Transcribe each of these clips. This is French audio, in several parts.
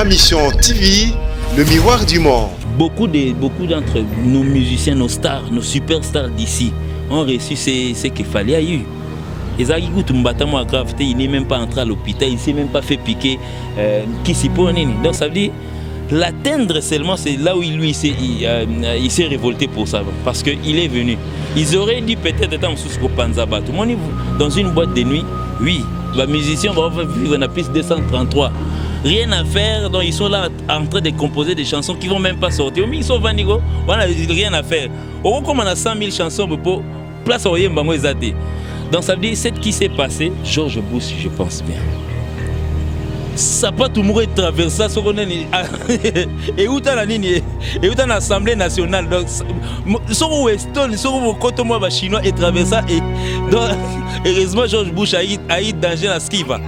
Mission TV, le miroir du monde. Beaucoup d'entre nos musiciens, nos stars, nos superstars d'ici ont reçu ce qu'il fallait eu. Il n'est même pas entré à l'hôpital, il ne s'est même pas fait piquer donc ça veut dire l'atteindre seulement, c'est là où il s'est révolté pour ça, parce qu'il est venu. Ils auraient dit peut-être être sous Panzaba. Tout le monde dans une boîte de nuit, oui, les musiciens vont vivre en plus 233. Rien à faire, donc ils sont là en train de composer des chansons qui ne vont même pas sortir. Ils sont vanigo, on n'a rien à faire. Comme on a 100 000 chansons, pour place au Yembango Ezate. Donc ça veut dire, ce qui s'est passé, George Bush, je pense bien. Ça peut tout mourir traverser ça, et où dans l'Assemblée nationale. Donc, sur Weston, sur le côté chinois et traverser. Et donc, heureusement, George Bush a eu danger à ce qu'il va.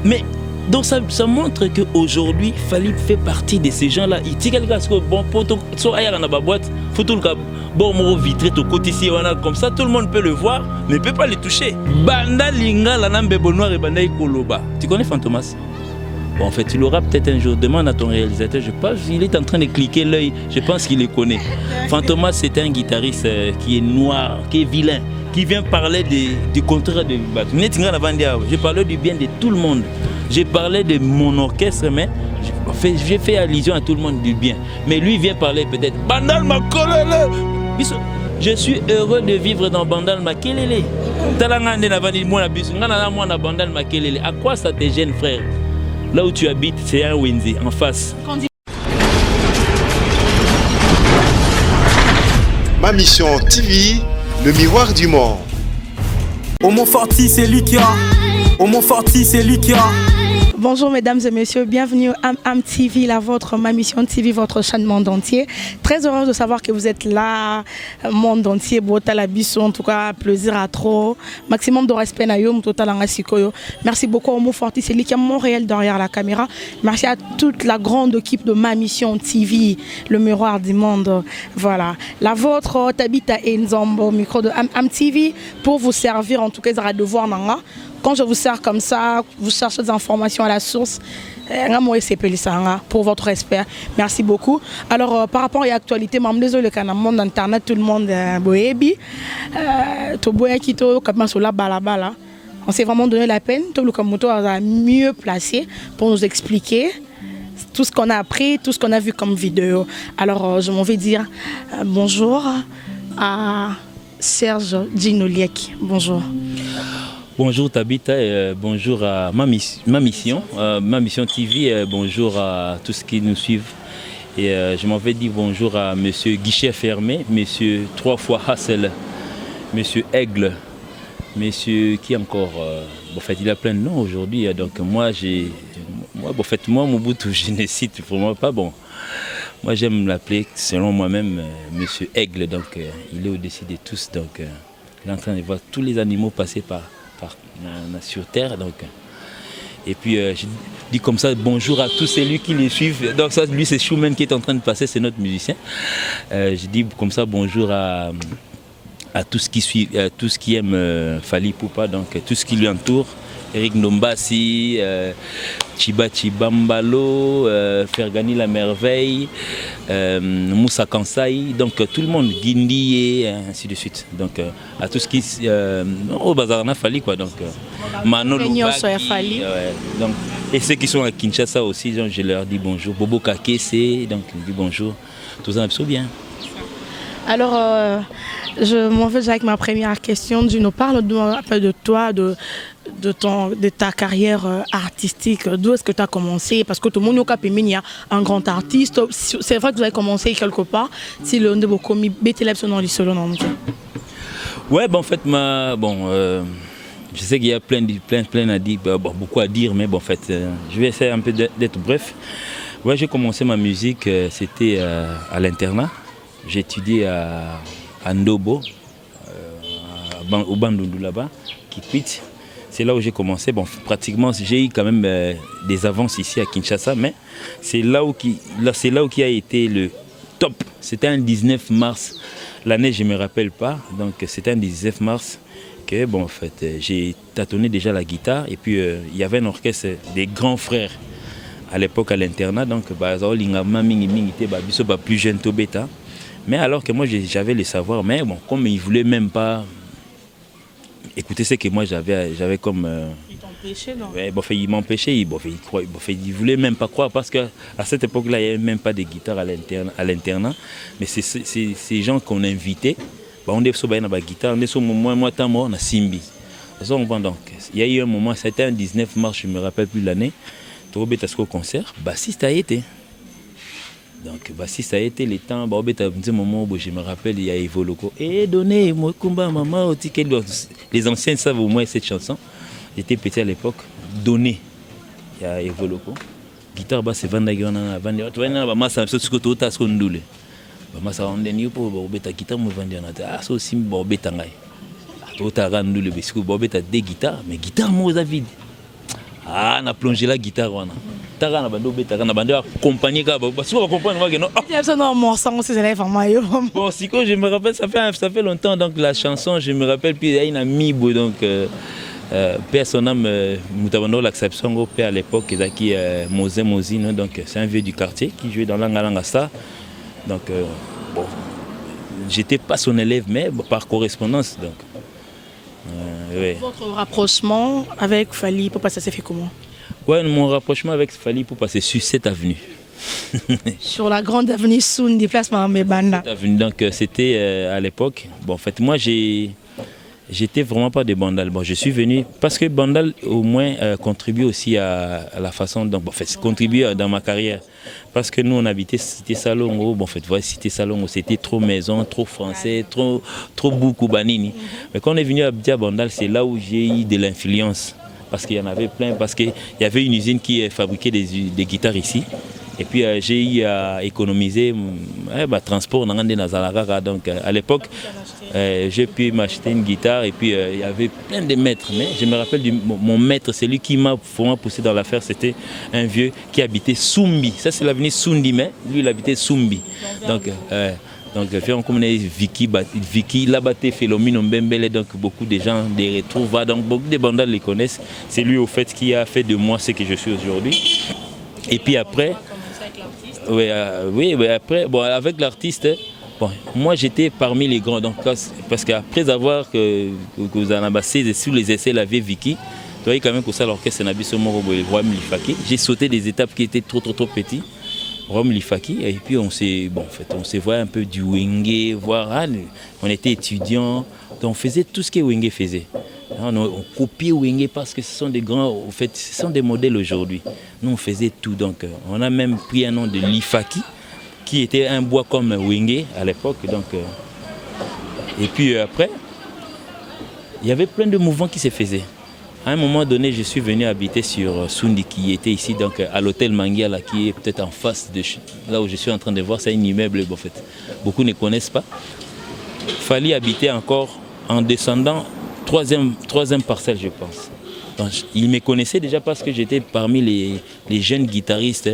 Mais donc ça montre qu'aujourd'hui, Fally fait partie de ces gens-là. Il dit quelque chose bon pour tout ailleurs dans la boîte, faut tout le cas bon mot vitré au côté ici comme ça tout le monde peut le voir mais peut pas le toucher. Banda linga la nambe noir et banda ikoloba. Tu connais Fantomas? Bon, en fait, tu l'auras peut-être un jour. Demande à ton réalisateur, je pense il est en train de cliquer l'œil, je pense qu'il le connaît. Fantomas, c'est un guitariste qui est noir, qui est vilain, qui vient parler du contraire de Batou. J'ai parlé du bien de tout le monde. J'ai parlé de mon orchestre, mais j'ai fait allusion à tout le monde du bien. Mais lui vient parler peut-être Bandal Makolele. Je suis heureux de vivre dans Bandal Makelele. À quoi ça te gêne, frère? Là où tu habites, c'est un Wendy, en face. Ma Mission TV, le miroir du monde. Homo Forti, c'est lui qui a. Homo Forti, c'est lui qui a. Bonjour mesdames et messieurs, bienvenue à Am TV, la vôtre, Ma Mission TV, votre chaîne monde entier. Très heureuse de savoir que vous êtes là, monde entier, en tout cas, plaisir à trop. Maximum de respect Merci beaucoup à Homo Forti, c'est lui qui est Montréal derrière la caméra. Merci à toute la grande équipe de Ma Mission TV, le miroir du monde. Voilà, la vôtre, Tabita Enzombo, micro de Am TV, pour vous servir, en tout cas, à devoir nanga. Quand je vous sers comme ça, vous cherchez des informations à la source, pour votre respect. Merci beaucoup. Alors, par rapport à l'actualité, je suis désolé que dans le monde internet, tout le monde est on s'est vraiment donné la peine. Tout le monde a mieux placé pour nous expliquer tout ce qu'on a appris, tout ce qu'on a vu comme vidéo. Alors, je m'en vais dire bonjour à Serge Djinoliek. Bonjour. Bonjour Tabita, bonjour à ma mission TV, bonjour à tous ceux qui nous suivent. Et je m'en vais dire bonjour à monsieur Guichet Fermé, monsieur 3 fois Hassel, monsieur Aigle, monsieur qui encore, en fait il a plein de noms aujourd'hui, donc moi Mobutu je ne cite pour moi pas bon. Moi j'aime l'appeler selon moi-même monsieur Aigle, donc il est au-dessus de tous, donc il est en train de voir tous les animaux passer par sur terre, donc et puis je dis comme ça bonjour à tous celui qui les suivent, donc ça lui c'est Schumann qui est en train de passer, c'est notre musicien. Je dis comme ça bonjour à tout ce qui suit, tout ce qui aime Fally Ipupa, donc tout ce qui lui entoure, Eric Nombassi, Chiba Chibambalo, Fergani la merveille, Moussa Kansai, donc tout le monde, Guindi et ainsi de suite. Donc à tout ce qui au bazar on a Fally quoi, donc Manolo Baki, donc et ceux qui sont à Kinshasa aussi, donc, je leur dis bonjour. Bobo Kakese, donc je dis bonjour. Tout ça va bien. Alors je m'en vais avec ma première question. Tu nous parles de toi, de ta carrière artistique. D'où est-ce que tu as commencé? Parce que tout le monde il y a un grand artiste. C'est vrai que vous avez commencé quelque part. Si le monde commis Bétélep son nom du solo non. Ouais, en fait je sais qu'il y a plein à dire, beaucoup à dire, mais en fait je vais essayer un peu d'être bref. Ouais, j'ai commencé ma musique, c'était à l'internat. J'ai étudié à Ndobo, au Bandundu là-bas, qui quitte. C'est là où j'ai commencé. Bon, pratiquement, j'ai eu quand même des avances ici à Kinshasa, mais c'est là où qui a été le top. C'était un 19 mars. L'année, je ne me rappelle pas. Donc, c'était un 19 mars que, j'ai tâtonné déjà la guitare. Et puis, il y avait un orchestre des grands frères à l'époque à l'internat, donc plus jeune to bêta. Mais alors que moi j'avais les savoirs, mais bon, comme ils ne voulaient même pas écouter ce que moi j'avais comme... Ils t'empêchaient, non? Ouais, bon, ils m'empêchaient, ils ne voulaient même pas croire, parce qu'à cette époque-là, il n'y avait même pas de guitare à l'internat. Mais c'est ces gens qu'on invitait, on est sur la guitare, on est sur moi, on a Simbi. Donc, il y a eu un moment, c'était un 19 mars, je ne me rappelle plus l'année, au concert, bassiste a été. Donc, bassiste a été le temps, moment où je me rappelle, il y a Evoloko. Et donné, moi, combat, maman, les anciens savent au moins cette chanson. J'étais petit à l'époque, donné, il y a Evoloko. Guitare basse, c'est Vandagana, Vandagana, massa, c'est ce que tu as ce qu'on doule. Massa, on est pour Bobeta guitare, moi, Vandagana, ah, c'est aussi Bobeta. Tu as rendu le biscuit, Bobeta des guitares, mais guitare, moi, David. Ah, on a plongé la guitare. On a accompagné. Si on comprend, bon, si je me rappelle, ça fait longtemps. Donc la chanson, je me rappelle, puis il y a une amie, donc père son âme, Moutabando l'acception au père à l'époque, qui Mosé Mosine, donc c'est un vieux du quartier qui jouait dans l'Angalangasta. Donc bon, j'étais pas son élève, mais par correspondance. Donc. Oui. Votre rapprochement avec Fally Ipupa, ça s'est fait comment? Ouais, mon rapprochement avec Fally Ipupa, c'est sur cette avenue. Sur la grande avenue Soundi, place Mambebanda. Donc c'était à l'époque. Bon, en fait, moi j'étais vraiment pas de Bandal. Bon, je suis venu parce que Bandal au moins contribue aussi à la façon dont, bon, en fait, contribue dans ma carrière. Parce que nous on habitait Cité Salongo, bon en fait voilà, Cité Salongo c'était trop maison, trop français, trop beaucoup banini. Mais quand on est venu à Bandal, c'est là où j'ai eu de l'influence. Parce qu'il y en avait plein, parce qu'il y avait une usine qui fabriquait des guitares ici. Et puis j'ai eu à économiser transport dans Nazaraka. Donc à l'époque, j'ai pu m'acheter une guitare et puis il y avait plein de maîtres. Mais je me rappelle mon maître, c'est lui qui m'a vraiment poussé dans l'affaire. C'était un vieux qui habitait Sumbi. Ça c'est l'avenue Sundi, mais lui il habitait Sumbi. Donc comme on est Vicky, Labaté, Philomine, Mbembele, donc beaucoup de gens les retrouvent, donc beaucoup de bandades les connaissent. C'est lui au fait qui a fait de moi ce que je suis aujourd'hui. Et puis après, oui, après, bon, avec l'artiste, bon, moi j'étais parmi les grands, donc, parce qu'après avoir que vous en avez sur les essais la vieille Vicky, tu voyez quand même que ça l'orchestre n'a pas le roi Mlifaki. J'ai sauté des étapes qui étaient trop petits. Rome Lifaki, et puis on s'est vu un peu du Wenge, voir, on était étudiants, donc on faisait tout ce que Wenge faisait. On copiait Wenge parce que ce sont des grands, en fait, ce sont des modèles aujourd'hui. Nous on faisait tout, donc on a même pris un nom de Lifaki, qui était un bois comme Wenge à l'époque, donc et puis après, il y avait plein de mouvements qui se faisaient. À un moment donné, je suis venu habiter sur Sundi, qui était ici, donc à l'hôtel Mangiala, qui est peut-être en face de là où je suis en train de voir. C'est un immeuble, en fait. Beaucoup ne connaissent pas. Fally habitait encore en descendant troisième parcelle, je pense. Donc, il me connaissait déjà parce que j'étais parmi les jeunes guitaristes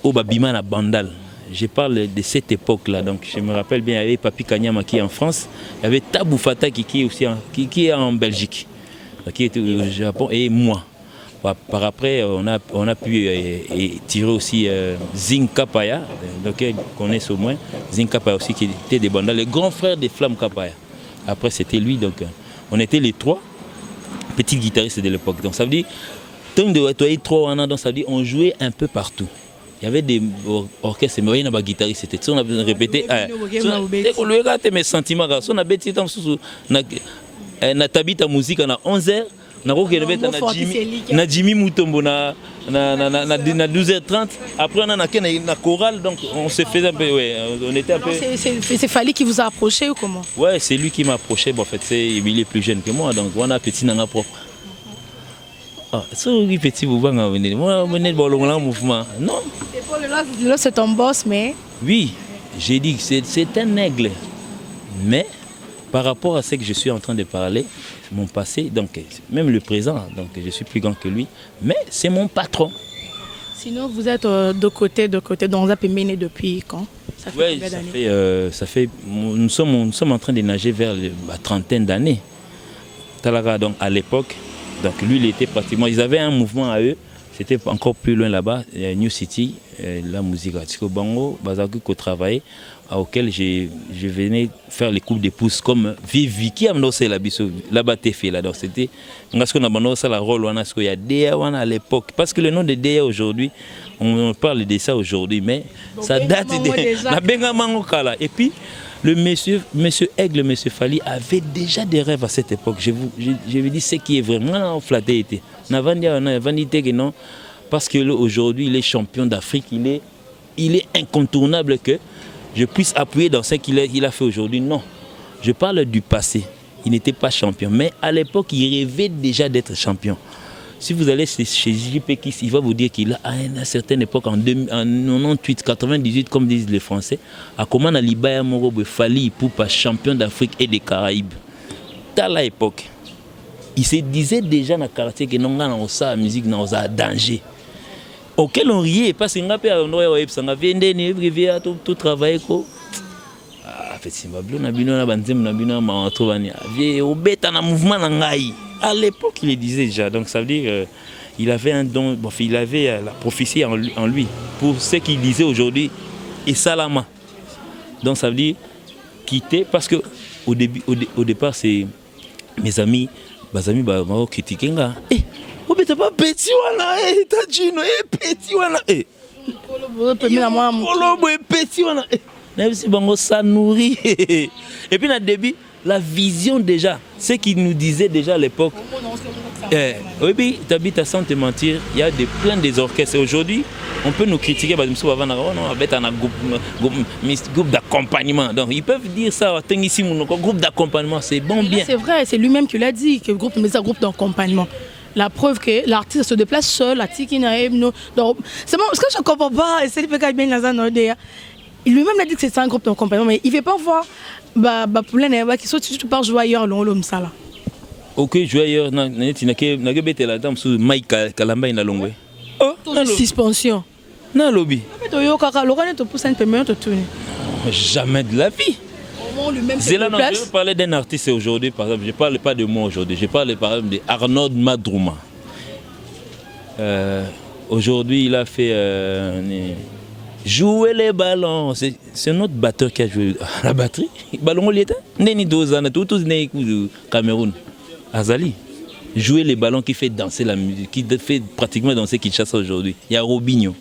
au Babimana Bandal. Je parle de cette époque-là, donc je me rappelle bien, il y avait Papi Kanyama qui est en France, il y avait Tabou Fata qui est aussi qui est en Belgique, qui était au Japon, et moi. Par après, on a pu tirer aussi Zing Kapaya, donc on connaît au moins, Zing Kapaya aussi qui était des bandas, le grand frère des Flammes Kapaya. Après c'était lui, donc on était les trois petits guitaristes de l'époque. Donc ça veut dire, tant de trois, donc ça veut dire on jouait un peu partout. Il y avait des orchestres, mais il y avait des guitaristes, c'était ça, on a besoin de répéter. On a gâté mes sentiments, on a bêté tant na tabita musique on a 11h. Na Jimmy Mutombo na 12h30. Après on a na chorale, donc on se faisait un peu, ouais, on était un peu. C'est Fally qui vous a approché ou comment? Ouais, c'est lui qui m'a approché. Bon, en fait, il est plus jeune que moi, donc on a petit nana propre. Ah, c'est un petit boubang, moi on est dans le mouvement. Non. C'est ton boss, mais. Oui, j'ai dit que c'est un aigle, mais par rapport à ce que je suis en train de parler, mon passé, donc même le présent, donc je suis plus grand que lui, mais c'est mon patron. Sinon, vous êtes de côté, donc vous avez mené depuis quand? Ça fait combien d'années? Nous sommes en train de nager vers la trentaine d'années. Talaga, donc à l'époque, donc lui il était pratiquement, ils avaient un mouvement à eux, C'était encore plus loin là-bas, New City, la musique. Parce que Bango, Bazaki, qu'on travaillait, auquel je venais faire les coupes d'épouse comme Vivi qui a menacé là-bas, t'es fait là. Donc c'était, parce qu'on a menacé la rôle, parce qu'il y a DEA à l'époque. Parce que le nom de DEA aujourd'hui, on parle de ça aujourd'hui, mais ça date de la Bengamango Kala. Et puis, le monsieur Aigle, monsieur Fally avait déjà des rêves à cette époque. Je vous dis ce qui est vraiment flatté était. On a vendu que non, parce qu'aujourd'hui il est champion d'Afrique, il est incontournable que je puisse appuyer dans ce qu'il a fait aujourd'hui. Non, je parle du passé. Il n'était pas champion, mais à l'époque il rêvait déjà d'être champion. Si vous allez chez JP Kiss, il va vous dire qu'il a à une certaine époque, en 98, 98, comme disent les Français, a commandé à Libaya Morobe Fally Ipupa, champion d'Afrique et des Caraïbes. Dans l'époque, il se disait déjà dans le quartier que non, on a la musique, non, on a danger. Auquel on riait, parce qu'on a tout travaillé. À l'époque, il le disait déjà, donc ça veut dire qu'il avait un don, il avait la prophétie en lui pour ce qu'il disait aujourd'hui, et Salama. Donc ça veut dire quitter, parce que au départ, c'est mes amis m'ont critiqué. T'es pas petit, voilà, t'as dit, petit, voilà. Petit, voilà. Ça nourrit. Et puis, dans le début, la vision déjà, ce qu'il nous disait déjà à l'époque. Oui, t'habites sans te mentir, il y a plein des orchestres. Aujourd'hui, on peut nous critiquer, avec un groupe d'accompagnement. Donc, ils peuvent dire ça, groupe d'accompagnement, c'est bon, bien. C'est vrai, c'est lui-même qui l'a dit, que le groupe d'accompagnement. La preuve que l'artiste se déplace seul, c'est bon, ce que je ne comprends pas, et c'est bien dans il lui-même a dit que c'est un groupe d'accompagnement, mais il ne veut pas voir pour les qui sont tout par joyeur l'homme ça là. Ok, joyeur, tu n'as que la dame sous Mike Kalamba in la longue. Oh, suspension. Non, lobby. Jamais de la vie. C'est là, je parlais d'un artiste aujourd'hui, par exemple, je ne parle pas de moi aujourd'hui, je parle par exemple d'Arnaud Madrouma. Aujourd'hui, il a fait jouer les ballons. C'est notre batteur qui a joué la batterie. Ballon, il était. Neni Dozana, tout Cameroun. Azali. Jouer les ballons qui fait danser la musique, qui fait pratiquement danser Kinshasa aujourd'hui. Il y a Robinho.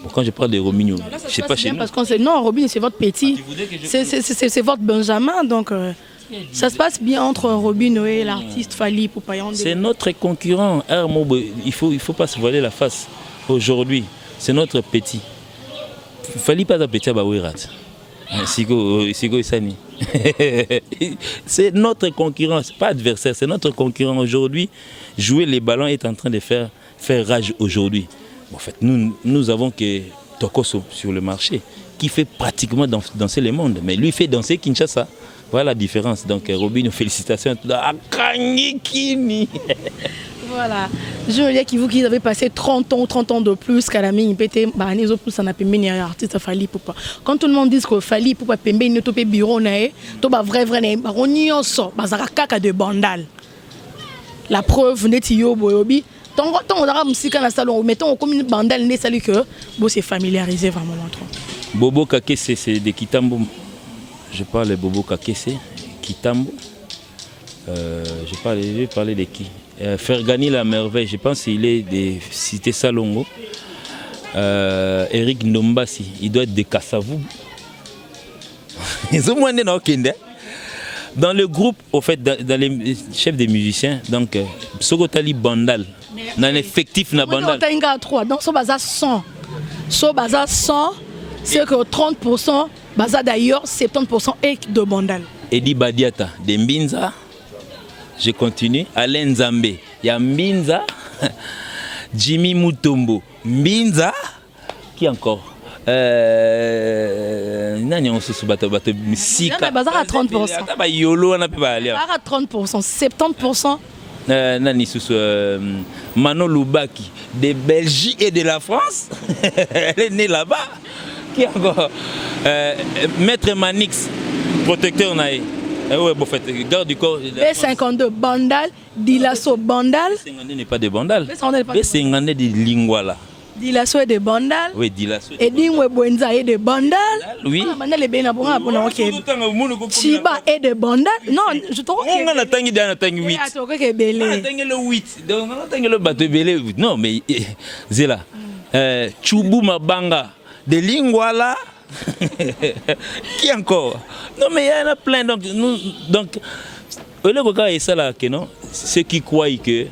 Bon, quand je parle de Robinho, je ne sais pas chez nous. Parce qu'on sait, non, Robinho, c'est votre petit. C'est votre Benjamin, donc ça se passe bien entre Robinho et l'artiste Fally Ipupa. C'est notre concurrent. Il faut pas se voiler la face. Aujourd'hui, c'est notre petit. Fally pas petit à Bawirat. Sigo Isani. C'est notre concurrent, c'est pas adversaire, c'est notre concurrent aujourd'hui. Jouer les ballons est en train de faire rage aujourd'hui. En fait, nous avons que Tokoso sur le marché qui fait pratiquement danser le monde, mais lui fait danser Kinshasa. Voilà la différence. Donc Robinho, félicitations. Voilà. Je veux dire qu'ils avaient passé 30 ans de plus qu'à la mine, ils ont plus en appelé artiste Fally Ipupa. Quand tout le monde dit que Fally Ipupa pembe ne topé bureau nae, to ba vrai baronio so, bazara kaka de bandal. La preuve n'est yo boyobi. Tant on a musique na salon, mettons comme une bandal ne salut que bo c'est familiarisé vraiment entre. Bobo Kakese c'est de Kitambo. Je parle de Bobo Kakese, Kitambo. Je vais parler de qui? Fergani la merveille, je pense qu'il est de Cité Salongo. Eric Ndombasi, il doit être de Kassavou. Ils ont moins de dans le groupe, au fait, dans les chefs des musiciens, donc Sogotali Bandal, dans l'effectif na Bandal. Donc ce bazar 100, c'est que 30%, bazar d'ailleurs 70% est de Bandal. Edi Badiata, de Mbinza. Je continue. Alain Nzambe, il y a Mbinza, Jimmy Mutombo, Mbinza, qui encore? Nani on se soubate Sika. Bazar à 30%. Yolo on a pas aller. Bazar à 30%, 70%. Nani sous Manon Loubaki de Belgique et de la France. Elle est née là-bas. Qui encore? Maître Manix, protecteur naïe. Ouais, bon, en fait, garde du corps. B52 Bandal, Dilasso Bandal. B52 n'est pas de Bandal. B52 est de Lingwala. Dilasso est de Bandal. Oui, Dilasso. Et Dingwe Bwenza est de Bandal. Oui. Bandal est bien bon. Chiba est de Bandal. Non, je trouve que. On a attendu 8. On a le 8. Donc, on a attendu le bateau belé. Non, mais Zéla. Choubou Mabanga. De Lingwala. Qui encore? Non, mais il y en a plein. Donc, le regard est ça là, que non? Ceux qui croient que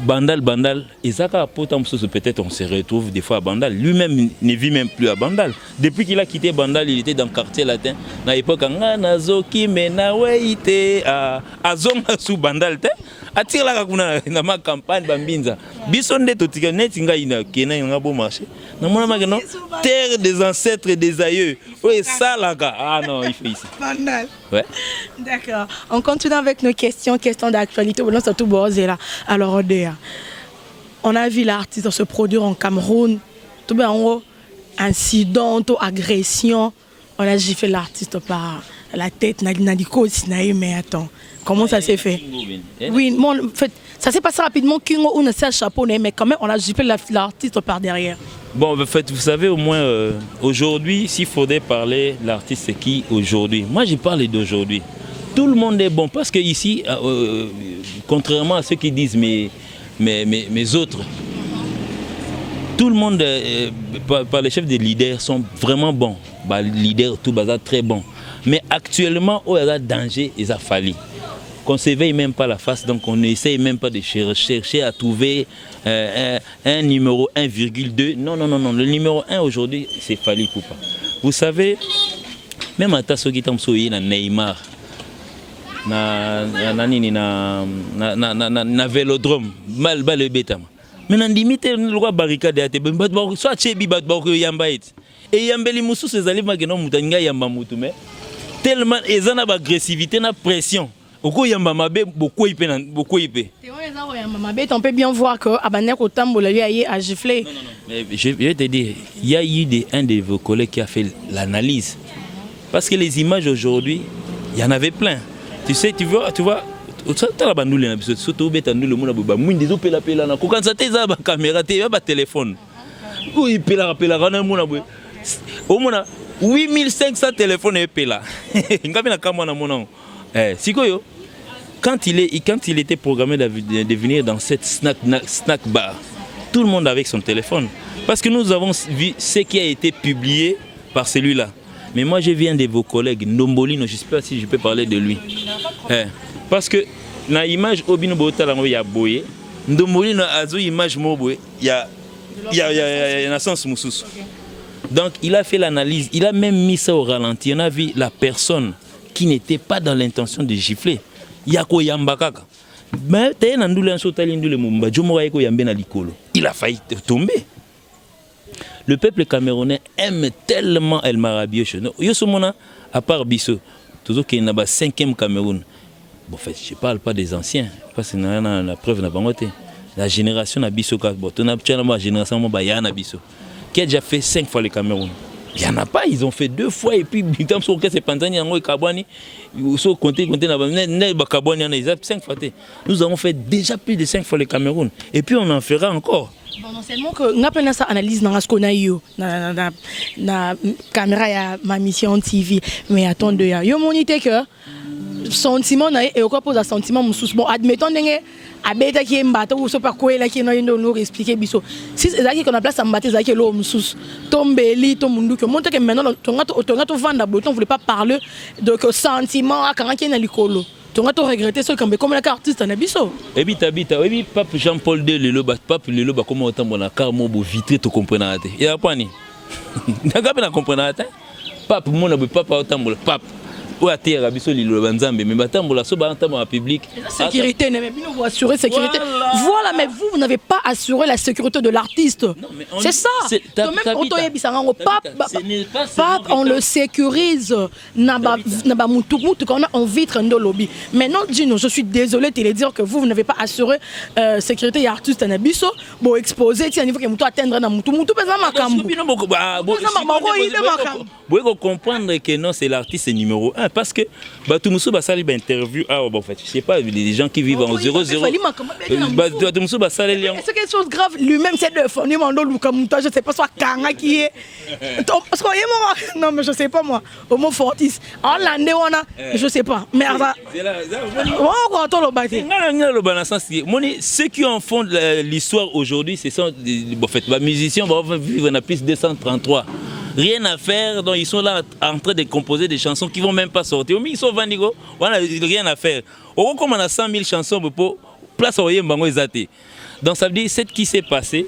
Bandal, et ça, peut-être on se retrouve des fois à Bandal. Lui-même ne vit même plus à Bandal. Depuis qu'il a quitté Bandal, il était dans le quartier latin. À l'époque, Nazoki Menaweite à Zonga sous Bandal. Attire la dans ma campagne Bambinza. Bisonde totika netinga ina kena nga bon marché. Non, terre des ancêtres et des aïeux. Oui, ça là. Ah non, il fait ici. Bandal. Ouais. D'accord. On continue avec nos questions d'actualité. Alors, on a vu l'artiste se produire en Cameroun. Tout bien en haut, incident, agression. On a giflé l'artiste par la tête. Mais attends, comment ça s'est fait? Oui, bon, en fait, ça s'est passé rapidement. Kingo on a un chapeau, mais quand même, on a giflé l'artiste par derrière. Bon, en fait, vous savez, au moins, aujourd'hui, s'il faudrait parler, l'artiste, c'est qui aujourd'hui? Moi, je parle d'aujourd'hui. Tout le monde est bon, parce que ici, contrairement à ceux qui disent mes autres, tout le monde, par les chefs des leaders, sont vraiment bons. Les leaders, tout bazar, très bons. Mais actuellement, il y a danger, il a fallu. Qu'on ne s'éveille même pas la face, donc on n'essaye même pas de chercher à trouver un numéro 1,2. Non, le numéro 1 aujourd'hui, c'est Fally Ipupa. Vous savez, même à Tassoki Tamsoyi, Neymar, na vélodrome, mal le bétam. Mais on limite le roi barricade à Tébé, soit Tchébi Batbao Yambaït. Et Yambeli Moussou, c'est Zalima Genom Moutanga Yambamoutoumé. Tellement, ils ont agressivité, une pression. On peut bien voir que Abanek au Tambola lui a giflé. Non. Mais je vais te dire, il y a eu un de vos collègues qui a fait l'analyse. Parce que les images aujourd'hui, il y en avait plein. Tu sais, tu vois, téléphone. 8500 téléphones et là. Quand il était programmé de venir dans cette snack bar, tout le monde avec son téléphone. Parce que nous avons vu ce qui a été publié par celui-là. Mais moi, je viens de vos collègues, Ndombolino, je ne sais pas si je peux parler de lui. Parce que dans l'image, il y a Boye. Ndombolino a une image, il y a Nassance Moussous. Donc, il a fait l'analyse, il a même mis ça au ralenti. On a vu la personne qui n'était pas dans l'intention de gifler. Yako Yambakaka. Mais il a failli tomber. Le peuple camerounais aime tellement El Marabioche. À part Bissau, toujours qu'il y a un 5e Cameroun. Bon, en fait, je ne parle pas des anciens, parce que la preuve n'a pas été. La génération de Bissau, la génération de Bissau, qui a déjà fait 5 fois le Cameroun. Il n'y en a pas, ils ont fait 2 fois et puis nous avons fait déjà plus de 5 fois le Cameroun et puis on en fera encore. Bon, non seulement que nous avons ça analyse dans ce qu'on a eu na caméra ya ma mission TV, mais attendez, yo monité que sentiment na et quoi pose un sentiment moussous. Bon, admettons abeta qui mbata ou so pas quoi là qui nous expliquer biso si c'est ça qu'on a place à mbater ça qui l'homme sous tombeli to mundu que montre que maintenant tonga to vendre boton voulait pas parler de que sentiment à quand qui na likolo tonga to regretter ce comme la artiste na biso et puis tabita et puis pape Jean-Paul II le pape le ba comment autant bona car mo bo vitré to comprendre ate et apa ni ngabe na comprendre ate pape mo na pape autant mo pape ou à terre biso lilo banzambe mais batambola so ba entamo en public sécurité mais bien vous assurer sécurité voilà mais vous n'avez pas assuré la sécurité de l'artiste. C'est ça. Même Pape, on le sécurise. On vitre un lobby. Maintenant, Gino, je suis désolé de te dire que vous n'avez pas assuré sécurité et artiste en abisso. Bon, exposé, il niveau que vous atteindre dans Moutou. Vous comprendre que non, c'est l'artiste numéro 1 parce que tout le monde a une interview. Ah, bon, en fait, je sais pas, les gens qui vivent en 0-0. C'est quelque chose de grave. Lui-même, c'est de fournir mon dos, je sais pas, soit Kanga qui est. Parce que, non, mais je sais pas moi. Homo Fortis. En l'année, on a. Je sais pas. Mais ceux qui en font l'histoire aujourd'hui, ce sont des musiciens, vivre en plus 233. Rien à faire, donc ils sont là en train de composer des chansons qui vont même pas sortir. Ils sont vandigo, on a rien à faire. Comme on a 100 000 chansons pour place au Yembango Ezate. Donc ça veut dire, ce qui s'est passé,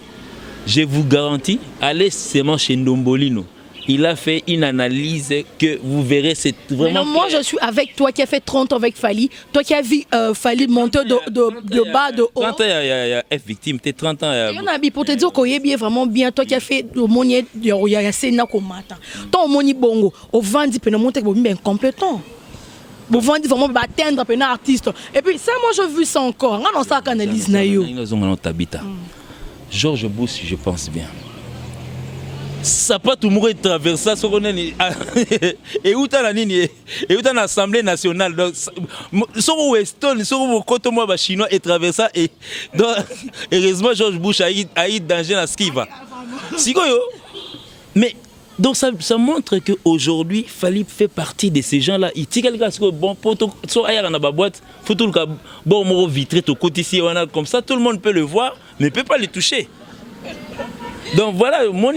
je vous garantis, allez seulement chez Ndombolino. Il a fait une analyse que vous verrez, c'est vraiment... Non, moi, je suis avec toi qui as fait 30 ans avec Fally. Toi qui as vu Fally monter de bas, de haut. 30 ans, il y a F victime. T'es 30 ans. Il y en a pour te dire qu'il est bien, vraiment bien. Toi qui as fait le monier, il y a Sénat comme matin. Ton monier bongo, au vendit, peut monter bien complétant. Vous vendez vraiment atteindre un artiste. Et puis, ça, moi, je vu ça encore. On a ça qu'analyse. George Bush, je pense bien. Ça pas tout le monde traverser ça et où t'as la ligne et où t'as l'Assemblée nationale donc sur Weston sur vos côtés moi bah chinois et traverser ça et donc heureusement George Bush a eu danger à ce qui va mais donc ça montre que aujourd'hui Fally fait partie de ces gens là il tire quelque chose bon pour tout sur ailleurs dans la boîte faut tout le cas bon mon vitré tout côté ici on a comme ça tout le monde peut le voir mais peut pas le toucher donc voilà mon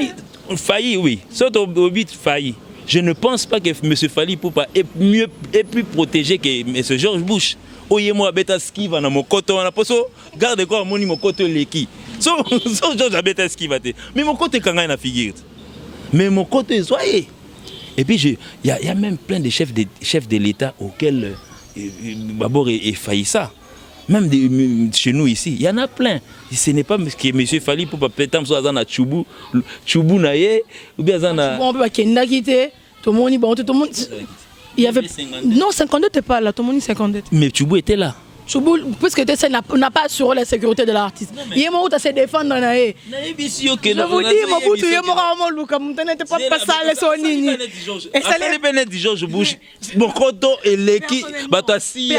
Failli, oui. Sauf au but failli. Je ne pense pas que M. Fally Ipupa est plus protégé que M. George Bush. Oye moi beta ski va dans mon côté on a pas garde quoi mon côté leki. So George beta ski va te. Mais mon côté quand na figure. Mais mon côté soyez. Et puis il y a même plein de chefs de l'État auxquels Babor est failli ça. Même chez nous ici, il y en a plein. Ce n'est pas que M. Fally Ipupa peut-être soit dans Tchoubou naye ou bien dans on peut Kenda quitter tout le monde il y avait non 52 t'es pas là tout le monde 52. Mais Tchoubou était là. Tchoubou puisque tu sais n'a pas assuré la sécurité de l'artiste. Il est mort à se défendre naye. Je vous dis mon bout tu es mort mon Luka mutane t'es pas ça les sonini. Et ça les bénédicts du George Bush. Mon koto et l'équipe bah toi si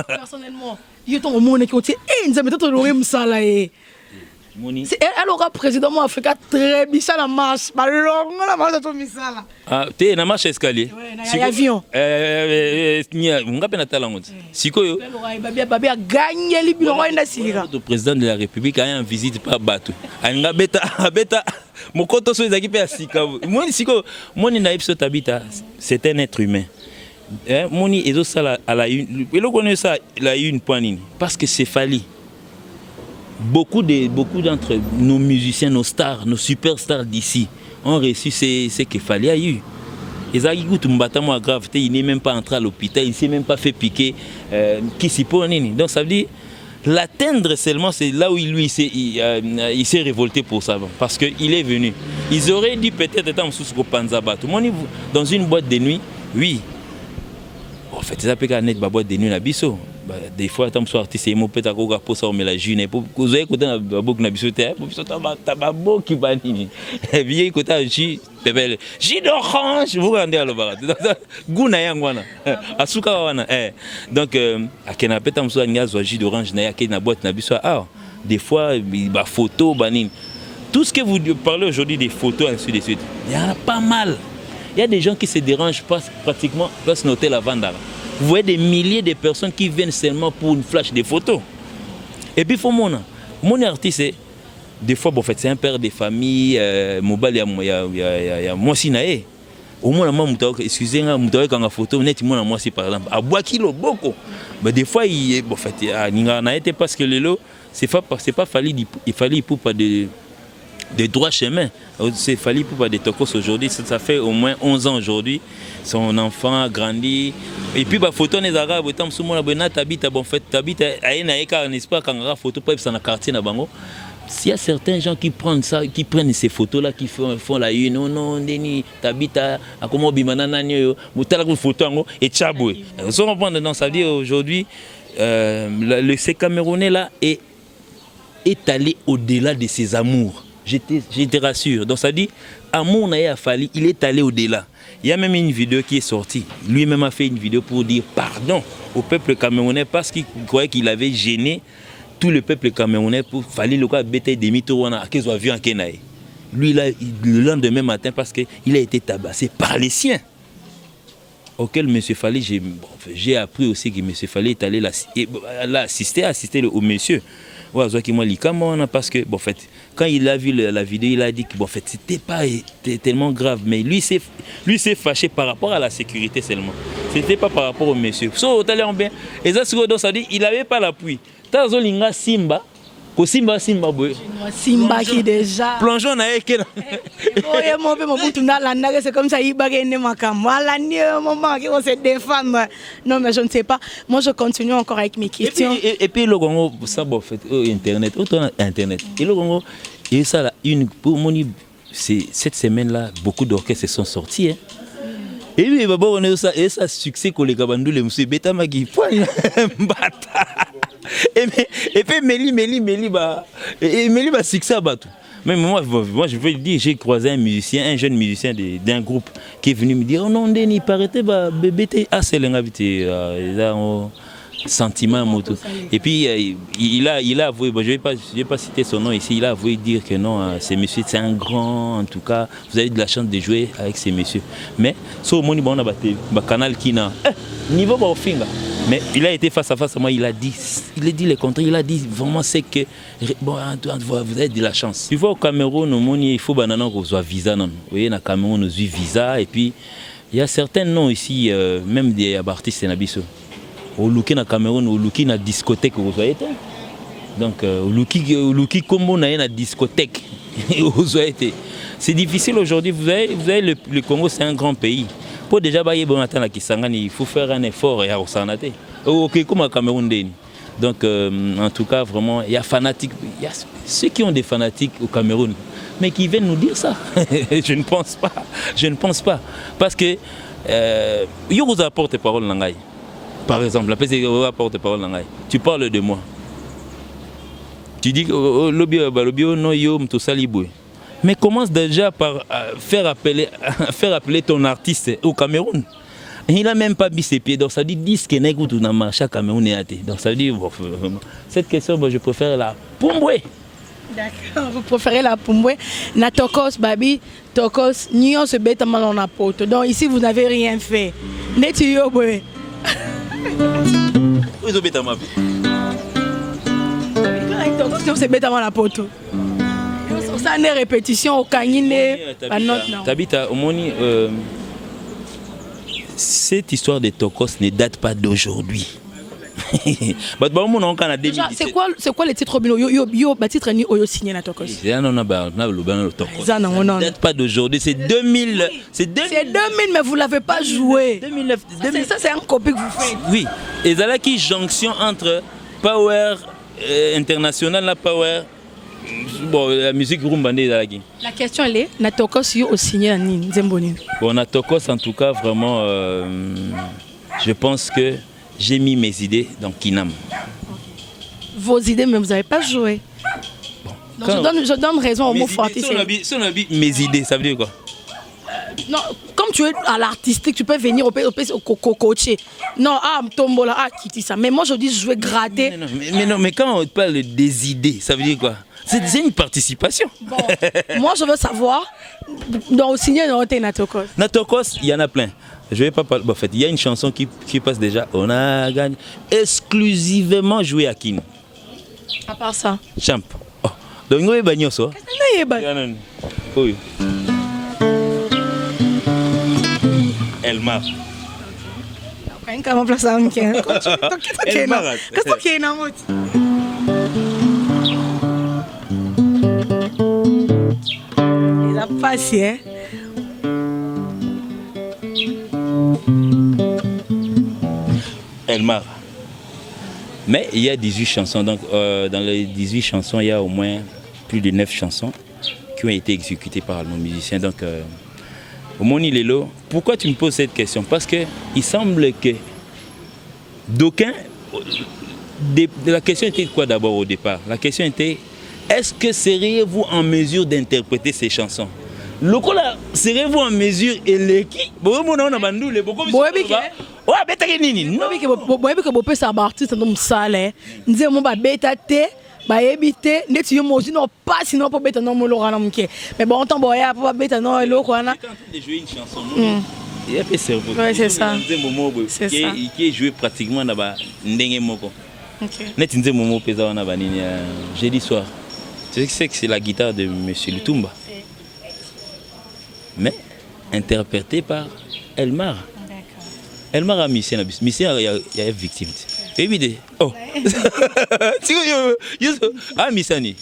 personnellement il est au monde qui dit eh nous avons tout le monde ça là c'est elle aura président moi Afrique très bien ça la marche pas long la marche tout ça là ah t'es na marche escalier c'est avion on va peine talent sikoyo babia gagner li biloko enda silika le président de la République a en visite par bateau anga beta mokoto so ezaki pe asika moni siko moni na ipso tabita c'est un être humain. Moni et ça à la une et le connaît ça la une point parce que c'est Fally. Beaucoup d'entre nos musiciens, nos stars, nos superstars d'ici ont reçu ce que Fally a eu. Il n'est même pas entré à l'hôpital, il ne s'est même pas fait piquer qui s'y pose. Donc ça veut dire l'atteindre seulement, c'est là où lui il s'est révolté pour ça parce qu'il est venu. Ils auraient dit peut-être être dans une boîte de nuit, oui. En fait, ça peut être une boîte de nuit à Bisso. Des fois, quand je artiste, je peux être pour ça, mais la june, pour vous avez écouté la boîte de Bisso, tababo qui banni. Bien écouté, J d'orange, vous regardez à l'obar. Gouna yangwana, asuka wana. Donc, à Kenape, tam so anya zo J d'orange na yake na boîte na Bisso. Ah, des fois, bah photo, banine. Tout ce que vous parlez aujourd'hui des photos, ainsi de suite, il y en a pas mal. Il y a des gens qui se dérangent pratiquement, peuvent noter la vente. Vous voyez des milliers de personnes qui viennent seulement pour une flash de photos. Et puis, il faut mon artiste, des fois, bon, en fait, c'est un père de famille, mobile, il y a moi aussi, au moins, excusez-moi, quand la photo, net, moi aussi, par exemple, à bois kilo, beaucoup. Mais des fois, il bon, en fait, il n'a été parce que le lot, c'est pas Fally, il fallait pour pas de de droit chemin. C'est Fally Ipupa de Tokos aujourd'hui, ça fait au moins 11 ans aujourd'hui. Son enfant a grandi. Et puis, la photo des Arabes, t'habites, bon fait, t'habites, n'est-ce pas, quand on photo, pas dans le quartier, s'il y a certains gens qui prennent ça, qui prennent ces photos-là, qui font la une, non, Denis, t'habites à comment Bimanana, vous photo, et Tchaboué. Ça veut dire aujourd'hui, ce Camerounais-là est allé au-delà de ses amours. Je te rassure. Donc ça dit, amour n'a fallu, il est allé au-delà. Il y a même une vidéo qui est sortie. Lui-même a fait une vidéo pour dire pardon au peuple camerounais parce qu'il croyait qu'il avait gêné tout le peuple camerounais pour fallait le cas bêter des mythos à qu'ils soient vus en Kenaï. Lui, là, le lendemain matin, parce qu'il a été tabassé par les siens. Auquel M. Fally, j'ai appris aussi que M. Fally est allé assister au monsieur. Parce que, bon, en fait, quand il a vu la vidéo, il a dit que bon, en fait, c'était pas tellement grave, mais lui s'est fâché par rapport à la sécurité seulement. C'était pas par rapport au monsieur. So, bien. Et ça, ça dit, il n'avait pas l'appui. Tazolinga Simba. Simba qui déjà plongeon na eke c'est comme ça il se défendre. Non mais je ne sais pas, moi je continue encore avec mes questions. Et puis le Congo ça bon fait internet et le Congo et ça là une pour mon c'est cette semaine là beaucoup d'orchestres sont sortis hein. Et lui on est ça et ça succès que les Kabandou les monsieur beta magi bata. Et puis Méli va succès à Batou. Mais moi je veux le dire, j'ai croisé un jeune musicien d'un groupe qui est venu me dire oh non Denis paraît bah bébé ah c'est l'ingabité sentiment moto. Et puis il a avoué, bon, je vais pas citer son nom ici, il a avoué dire que non ces messieurs c'est un grand, en tout cas vous avez de la chance de jouer avec ces messieurs. Mais so moni bon na canal qui na niveau ba ofinga. Mais il a été face à face à moi, il a dit le contraire, il a dit vraiment c'est que bon vous avez de la chance. Tu vois au Cameroun au moni il faut banana qu'on soit visa non. Vous voyez na Cameroun on a visa et puis il y a certains noms ici même des artistes nabiso. Au Luki na Cameroun, au Luki na discothèque vous voyez. Donc au Luki comme on a une discothèque vous voyez. C'est difficile aujourd'hui, vous avez le Congo c'est un grand pays. Pour déjà bailler bon attendre qui sangani, il faut faire un effort et à Osanate. OK comme au Cameroun. Donc en tout cas vraiment il y a fanatiques, il y a ceux qui ont des fanatiques au Cameroun mais qui viennent nous dire ça. Je ne pense pas parce que yo vous apporte parole nangai. Par exemple, la personne qui apporte parole nangai. Tu parles de moi. Tu dis lobio no yo mto salibwe. Mais commence déjà par faire appeler ton artiste au Cameroun. Il n'a même pas mis ses pieds. Donc ça dit disque n'est que tout n'a marché Cameroun et athée. Donc ça veut dire cette question je préfère la Pumbwe. D'accord, vous préférez la Pumbwe. Na Tokos babi, Tokos nion se bête mal en apôtre. Donc ici vous n'avez rien fait. N'est-tu yo boy? Ils ont bête à ma vie. Tokos nion se bête mal en apôtre. Ça n'est répétition au canine. Tabita, au moni, cette histoire de Tokos ne date pas d'aujourd'hui. C'est quoi le titre yo titre ni oyo signé na Tokos? Ça ne date pas d'aujourd'hui, c'est 2000. C'est 2000 mais vous l'avez pas joué. 2009. Ça c'est un copie que vous faites. Oui, et là qui jonction entre Power international la Power. Bon, la musique rumbandé là. La question elle est na Tokos yo signé ni Nzemboni. Bon, na Tokos en tout cas vraiment je pense que j'ai mis mes idées dans Kinam. Vos idées mais vous n'avez pas joué. Bon. Donc je donne raison au mot forti. Si on a mis mes idées, ça veut dire quoi? Non, comme tu es à l'artistique, tu peux venir au coacher. Non, tombola, quitter ça. Mais moi je dis je vais gratter. Mais quand on parle des idées, ça veut dire quoi? C'est une participation. Bon, moi je veux savoir, dans le signer dans Natokos. Natokos, il y en a plein. Je vais pas parler. Bon, en fait, il y a une chanson qui passe déjà. On a gagné exclusivement joué à Kin. À part ça. Champ. Oh. Donc nous bagno ça. Oui. Elle marche. Comment place ça? Elle marche. Qu'est-ce qu'il y a dans Facile. Elmar. Mais il y a 18 chansons, donc dans les 18 chansons, il y a au moins plus de 9 chansons qui ont été exécutées par nos musiciens. Donc, Omoni Lelo, pourquoi tu me poses cette question? Parce qu'il semble que d'aucuns... La question était quoi d'abord au départ? La question était, est-ce que seriez-vous en mesure d'interpréter ces chansons? Lokola, serez-vous en mesure et les qui? Bon, on a bandou les beaucoup. Ouais, bêta nini? Non, que vous pouvez savoir artiste dans le salé. Nous disons bah bêta té, bah éviter. N'est tu yomoji non pas sinon pour bêta non molo ranamke. Mais bon, tant boya pour bêta non elo quoi na. Quand tu jouer une chanson, il y a fait cerveau. Ouais, c'est ça. C'est ça. Qui est joué pratiquement là-bas ndenge moko. Net tu disais momo pesa wana banini jeudi soir. Tu sais que c'est la guitare de Monsieur Lutumba. Mais interprété par Elmar. Elmar a misé il y a victime. Évidemment. Oh. Ah Missani.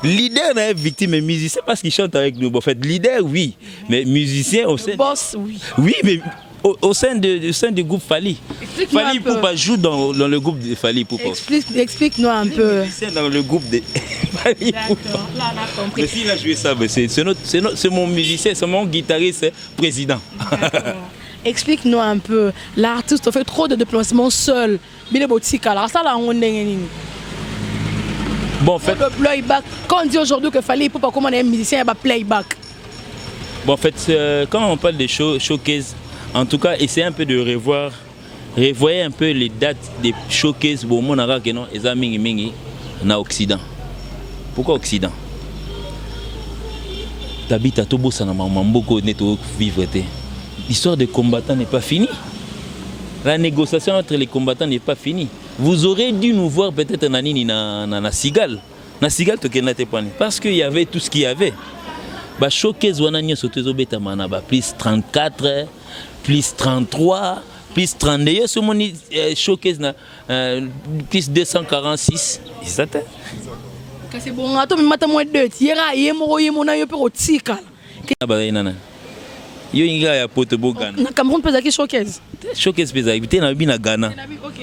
Leader n'a victime mais musicien parce qu'il chante avec nous. En fait, leader oui, mais musicien au sein. Boss oui. Oui, mais au sein du groupe Fali. Fali Poupa joue dans le groupe de Fali Poupa. Explique-nous un peu. C'est dans le groupe de Fali Poupa. Là, on a compris. Mais s'il a joué ça, c'est mon musicien, c'est mon guitariste président. Explique-nous un peu. L'artiste fait trop de déplacements seul. Alors ça là on est. Bon, en fait, le playback. Quand on dit aujourd'hui que Fali Poupa comment un musicien va playback. Bon, en fait, quand on parle de showcase, en tout cas, essayez un peu de revoyez un peu les dates des showcases pour mon ara que non, ils mingi mingi na Occident. Pourquoi Occident? T'habites à Tobo Sanama, Mamboko neto vivre. L'histoire des combattants n'est pas finie. La négociation entre les combattants n'est pas finie. Vous aurez dû nous voir peut-être na Sigal. Na Sigal parce qu'il y avait tout ce qu'il y avait. Bah showcase wananya sotezo beta manaba plus 34 plus 33 plus 32 ce moni showcase na plus 246 c'est ça. C'est bon ato mata mo deux tira yemo na yo pe tika. Ba inana. Yo inga ya poto bogana. Na Cameroun pesa ki showcase. Showcase pesa ibite na bi na Ghana.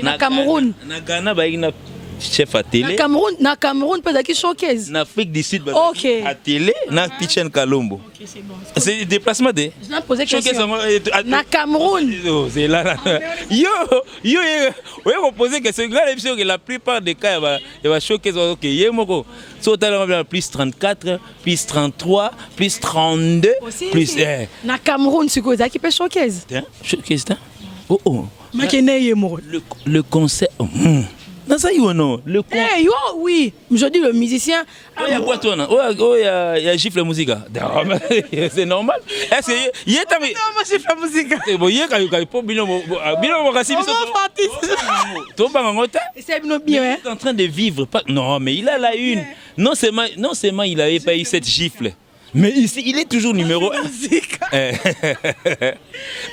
Na Cameroun. Na Ghana ba ina chef à télé. Na Cameroun pesa ki showcase. Na Afrique du Sud ba à télé na Pichen Kalombo. OK, c'est bon. C'est déplacement de. Je vais poser question. Na Cameroun. C'est là. Yo, on poser question que la plupart des cas il va showcase OK, yemoko. Totalement plus 34, plus 33, plus 32, plus na Cameroun c'est quoi ça qui peut showcase. Showcase ça. Oh. Le concert. Non, ça y est, non. Le oui, je dis le musicien. Il y a quoi toi? Il y a gifle la musique. C'est normal. Est-ce que il y a tamé? Non, gifle la musique. C'est bon, il y a quand bino kasi biso. Toi pas ngota. C'est bien. Il est en train de vivre pas. Non, mais il a la une. Non seulement il avait pas eu cette gifle. Mais ici, il est toujours numéro 1.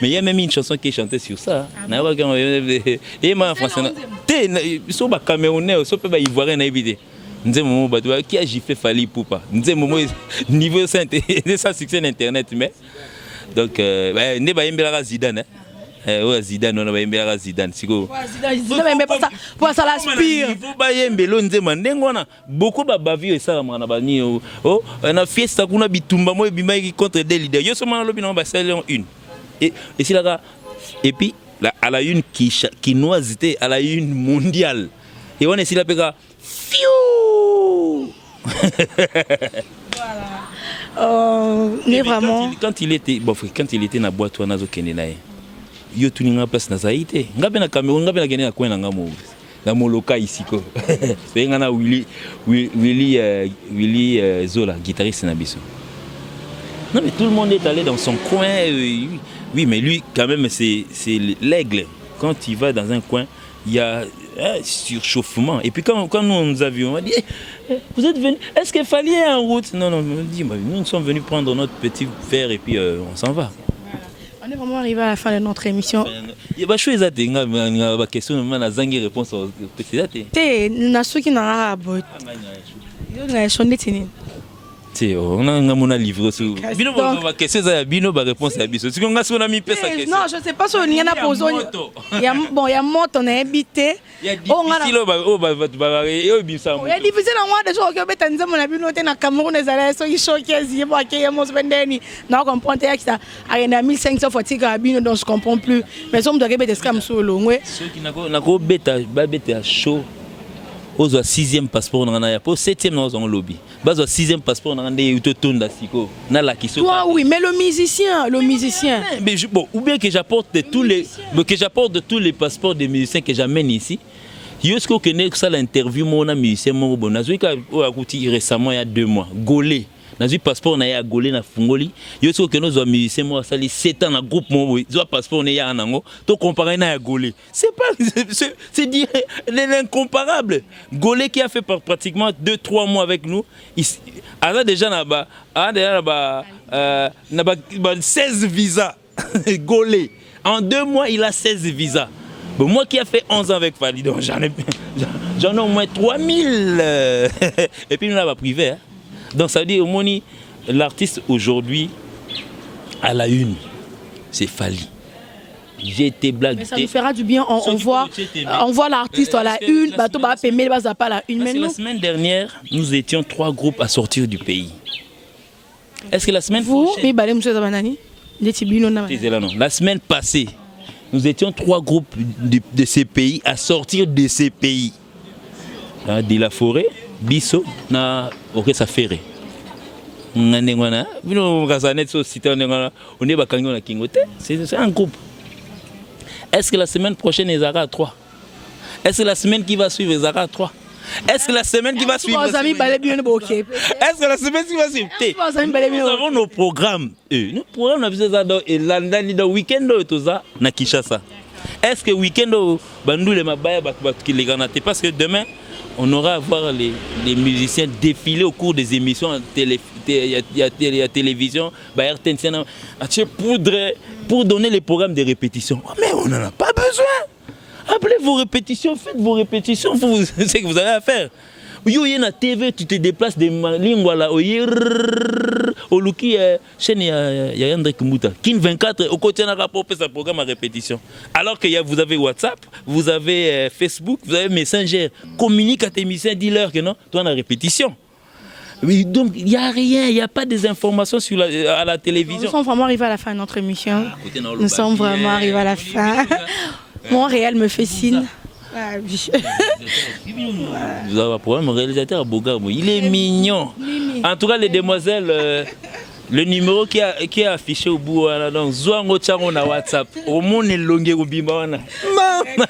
Mais il y a même une chanson qui est chantée sur ça. Et moi, en français, ils sont camerounais, ils sont pas ivoiriens. Qui a giflé Fali Poupa? Niveau ça succès d'internet. Donc, ne pas aimer Zidane. Zidane, on va aimer Zidane. Zidane, mais pour ça l'aspire. Il faut pas aimer l'on beaucoup de bavures et ça, on a fiesta qu'on a bitumba moi et contre des leaders. Yo seulement le bilan Barcelone une. Et si là et puis à la une qui noisité à la une mondiale. Et on est si la pega fiou. Voilà. Mais vraiment quand il était dans la boîte on a zo kenena. Yo tuninga place na zaite ngabe na Cameroun ngabe na gene na kwena ngamo na moloka ici ko c'est ngana Willy Zola guitariste na biso. Non mais tout le monde est allé dans son coin oui mais lui quand même c'est l'aigle quand il va dans un coin il y a surchauffement et puis quand nous nous avions on a dit vous êtes venus est-ce qu'il fallait en route non on dit nous sommes venus prendre notre petit verre et puis on s'en va. On est vraiment arrivé à la fin de notre émission. Il y a des questions, mais il y a réponse aux questions. Il y a ceux qui n'ont pas de On a un livre aussi. Bino va question ça bino va réponse à biso. Si on a son ami pesa question. Non, je sais pas si on y en a posé. Il y a bon, il y a moto on a habité. Il y a difficile au bisa. Il y a difficile en moi de choses que betanza mon abino te na Cameroun ezala so ishoke zibo akeye mo spendeni. Na comprendre que ça a 1500 fatigue abino donc je comprends plus. Mais on doit répéter scam solo, ouais. Ceux qui na ko beta ba beta chaud. Aux 6e passeport on a pour 7e dans un lobby. Bas au 6e passeport on a des autotonda siko. Na la qui so. Toi oui, mais le musicien. Mais bon, ou bien que j'apporte tous les passeports des musiciens que j'amène ici. Yosko connaît ça l'interview mon musicien mon bon. Nazoui ka récemment il y a 2 mois. Golé. Nazoui passeport na ya Golé na Fungoli. Yosko que nos musiciens moi ça les 7 ans na groupe mon zo passeport na ya nango. To comparer na ya Golé. C'est pas c'est dire l'incomparable. Golé qui a fait pratiquement 2-3 mois avec nous. A déjà là-bas, 16 visas. Golé. En 2 mois, il a 16 visas. Bon, moi qui a fait 11 ans avec Fali, donc j'en ai au moins 3000. Et puis nous là-bas privé. Hein. Donc ça veut dire au moins l'artiste aujourd'hui à la une, c'est Fali. J'ai été blagué. Mais ça nous fera du bien. On voit l'artiste à la une. Bateau va payer, va pas la une. Mais la semaine dernière, nous étions 3 groupes à sortir du pays. Est-ce que la semaine prochaine... La semaine passée, nous étions 3 groupes de ces pays à sortir de ces pays. De la forêt, Bisso, ça ferré. C'est un groupe. Est-ce que la semaine prochaine, ils auront 3? Est-ce que la semaine qui va suivre, ils auront 3? Est-ce que la semaine qui va suivre... Est-ce que la semaine qui va suivre... Nous avons nos programmes. Nos programmes, nous avons le week-end na Kinshasa. Est-ce que le week-end, parce que demain, on aura à voir les musiciens défiler au cours des émissions à télévision, pour donner les programmes de répétition. Mais on n'en a pas besoin. Appelez vos répétitions, faites vos répétitions, c'est ce que vous avez à faire. Yo y na TV, tu te déplaces de Malingwala au Luki chaîne ya André Mouta. Kin 24 au côté na rapport sa programme à répétition. Alors que vous avez WhatsApp, vous avez Facebook, vous avez Messenger, communique à tes musiciens, dis-leur que non, toi na répétition. Oui, donc il n'y a rien, il n'y a pas des informations à la télévision. Nous sommes vraiment arrivés à la fin de notre émission. Nous sommes vraiment arrivés à la fin. Montréal me fait signe. Vous avez un problème, réalisateur à Bogarmo. Il est mignon. En tout cas, les demoiselles, le numéro qui est affiché au bout, donc Zouango Tcharon na WhatsApp. Au monde est longué au Bimbawana. Maman,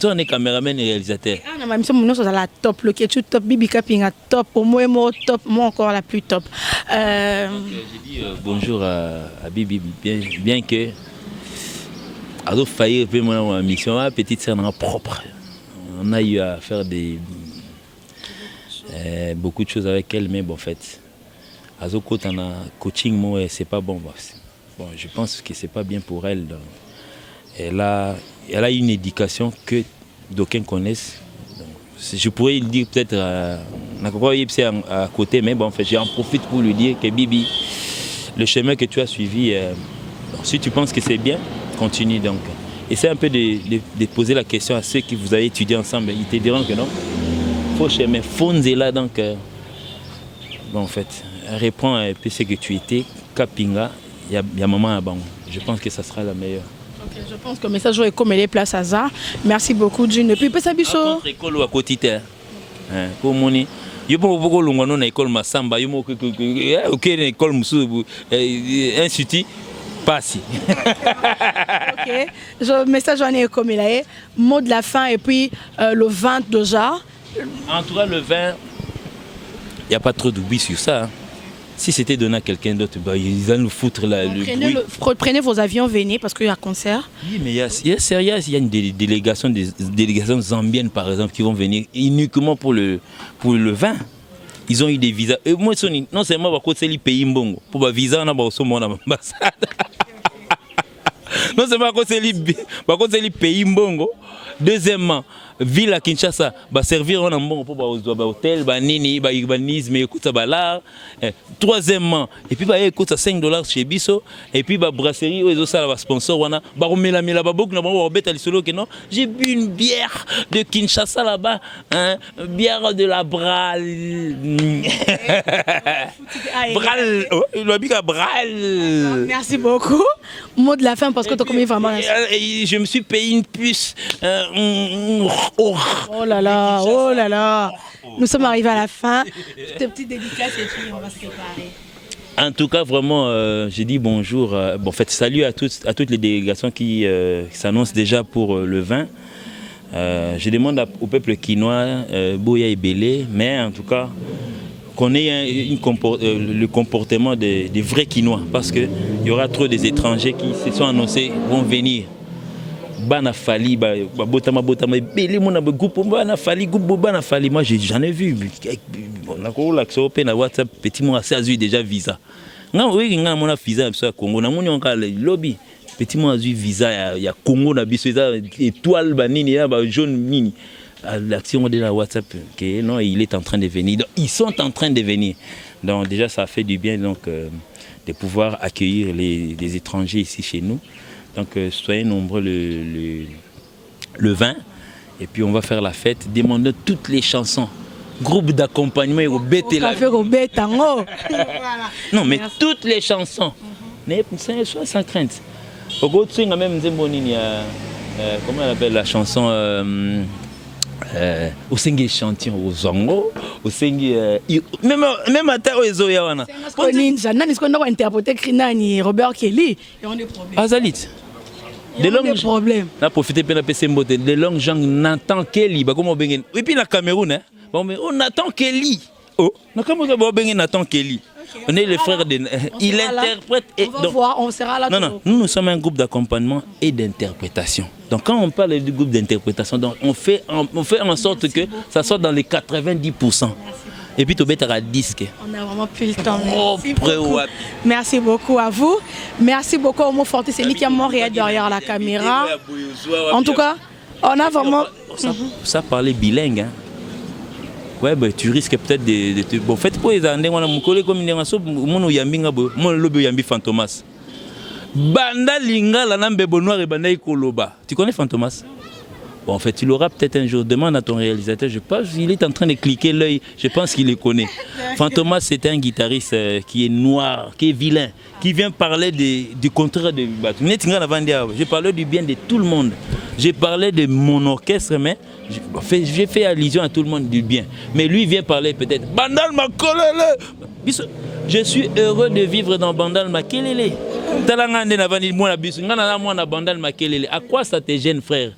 on est caméraman et réalisateur. Top, le ketchup top, Bibi Kaping à top, au moins top, moi encore la plus top. J'ai dit bonjour à Bibi, bien que a failli faire mon mission, petite sœur propre. On a eu à faire beaucoup de choses avec elle, mais bon, en fait, à côté on a coaching, moi, c'est pas bon. Bon, je pense que c'est pas bien pour elle. Donc, elle a une éducation que d'aucuns connaissent. Donc, je pourrais le dire peut-être à côté, mais bon, en fait, j'en profite pour lui dire que Bibi, le chemin que tu as suivi, si tu penses que c'est bien, continue donc. Essaie un peu de poser la question à ceux qui vous avez étudié ensemble. Ils te diront que non. Faut chemin, Fonzela donc. Bon, en fait, réponds un peu ce que tu étais. Kapinga, il y a maman à Bang. Je pense que ça sera la meilleure. Okay, je pense que le message est comme les places à ça. Merci beaucoup, June. Et puis, peut-être Bicho. École ou à côté. Pour moni. Yo pas beaucoup longue non école Massamba. Yo OK école Moussou institut. Pas si. Ok. Le message en est comme il est. Mot de la fin et puis le 20 déjà. En tout cas, le 20, il n'y a pas trop d'oubli sur ça. Hein. Si c'était donné à quelqu'un d'autre, bah, ils allaient nous foutre le bruit. Prenez vos avions, venez parce qu'il y a un concert. Oui, mais il y a une délégation, des délégations zambiennes par exemple qui vont venir uniquement pour le 20. Ils ont eu des visas. Et moi, non seulement parce que c'est les pays mbongo, pour le visa, on a aussi mon ambassade. Non seulement parce que c'est les pays mbongo. Deuxièmement, ville à Kinshasa, bah servir on a bon pour bah hôtel, bah nini, bah urbanisme, écoute ça bah là. Troisièmement, et puis bah écoute ça $5 chez Bisso, et puis bah brasserie ils ont ça bah sponsor wana, bah on met la beaucoup na bon bête à solo que non. J'ai bu une bière de Kinshasa là-bas, hein, bière de la Bral. Bral, il a dit Bral. Merci beaucoup. Mot de la fin parce que tu as commis vraiment. Je me suis payé une puce. Oh là là, oh là là. Nous sommes arrivés à la fin. Tes petites dédicaces et puis on va se préparer. En tout cas, vraiment, j'ai dit bonjour. En fait, salut à toutes les délégations qui s'annoncent déjà pour le vin. Je demande au peuple quinois, Boya et Bélé, mais en tout cas, qu'on ait le comportement des vrais Quinois, parce qu'il y aura trop des étrangers qui se sont annoncés vont venir. Bana Fali, Botama, Bélé, mon groupe, Bana Fali, Bana Fali. Moi, j'en ai vu. On a l'accès au PN à WhatsApp, petit mot assez azur déjà visa. Oui, on a visa à Congo, on a le lobby. Petit mot azur visa, il y a Congo, on a étoile, banini, jaune, nini. L'action de la WhatsApp, okay, non, il est en train de venir. Donc, ils sont en train de venir. Donc déjà, ça fait du bien donc, de pouvoir accueillir les étrangers ici chez nous. Donc soyez nombreux le 20. Et puis on va faire la fête. Demandez toutes les chansons. Groupe d'accompagnement au BT. Non, mais toutes les chansons. Mais sois sans crainte. Au goût de même comment on appelle la chanson au sengi chantier au zongo au sengi même à terre aux oyawana ninja nani ce qu'on a interprété Krinani Robert Kelly et on a des problèmes Azalit des longues problèmes na profiter pe na PC mbote des longues gens n'entend Kelly ba comme bengen et puis la Cameroun hein bon mais on attend Kelly oh na comme ba bengen attend Kelly. On est les frères de... Il interprète... On va voir, on sera là. Non, nous sommes un groupe d'accompagnement et d'interprétation. Donc quand on parle du groupe d'interprétation, on fait en sorte que ça soit dans les 90%. Et puis tu mets à disque. On a vraiment plus le temps. Merci beaucoup à vous. Merci beaucoup au mot Forti, c'est lui qui a Montréal derrière la caméra. En tout cas, on a vraiment... Ça parlait bilingue, hein. Ouais, bah, tu risques peut-être de bon, faites pour les andés, on a mon collègue comme mon yambinga, mon lobby yambi Fantomas. Banda linga la nambe noir et banda ikoloba. Tu connais Fantomas? Bon, en fait, il aura peut-être un jour. Demande à ton réalisateur, je pense qu'il est en train de cliquer l'œil, je pense qu'il les connaît. Fantomas, c'est un guitariste qui est noir, qui est vilain, qui vient parler du contraire de Batou. J'ai parlé du bien de tout le monde. J'ai parlé de mon orchestre, mais j'ai fait allusion à tout le monde du bien. Mais lui vient parler peut-être Bandal Makelele. Je suis heureux de vivre dans Bandal Makelele. À quoi ça te gêne, frère?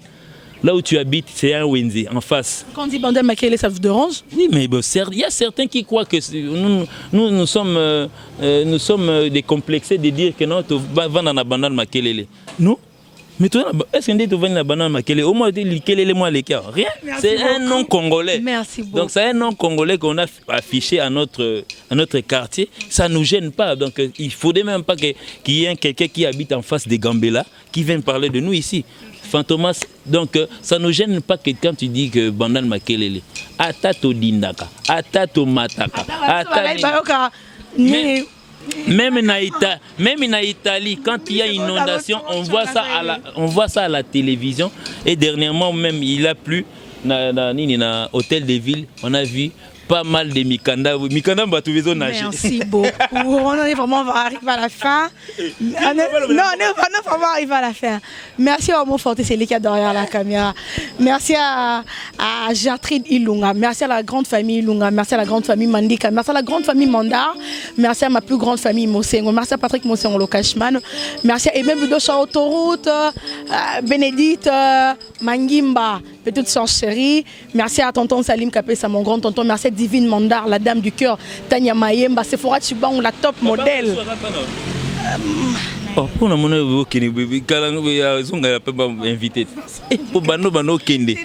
Là où tu habites, c'est un Wendy, en face. Quand on dit Bandal Makelele, ça vous dérange? Oui, mais bon, il y a certains qui croient que nous sommes décomplexés de dire que non, tu vas vendre dans Bandal Makelele. Non? Mais toi, est-ce que tu vas vendre Bandal Makelele? Au moins, quel est le moins l'écart? Rien. C'est un nom congolais. Merci beaucoup. Donc, c'est un nom congolais qu'on a affiché à notre quartier. Ça ne nous gêne pas. Donc, il ne faudrait même pas qu'il y ait quelqu'un qui habite en face des Gambela qui vienne parler de nous ici. Fantomas, donc ça ne nous gêne pas que quand tu dis que Bandal Makelele, Atato Dindaka, Atato Mataka, même en Italie, quand il y a une inondation, on voit ça à la télévision. Et dernièrement même, il a plu dans l'hôtel de ville, on a vu pas mal de Mikanda. Mikanda va tout nager. Merci beaucoup. On est vraiment arrivé à la fin. On est vraiment arrivé à la fin. Merci à Omo Forti, c'est lui qui est derrière la caméra. Merci à Gertrude Ilunga. Merci à la grande famille Ilunga. Merci à la grande famille Mandika. Merci à la grande famille Mandar. Merci à ma plus grande famille Mosengo. Merci à Patrick Mosengo Lokashman. Merci à Emem Budocha Autoroute, Bénédicte, Mangimba, petite soeur chérie. Merci à tonton Salim Kapesa, mon grand tonton. Merci à Divine Mandar, la dame du cœur, Tania Mayemba, Sephora Chibang, la top modèle. pour mon Kende, Kalango, Zonga n'a pas invité. Pour Bano Kende.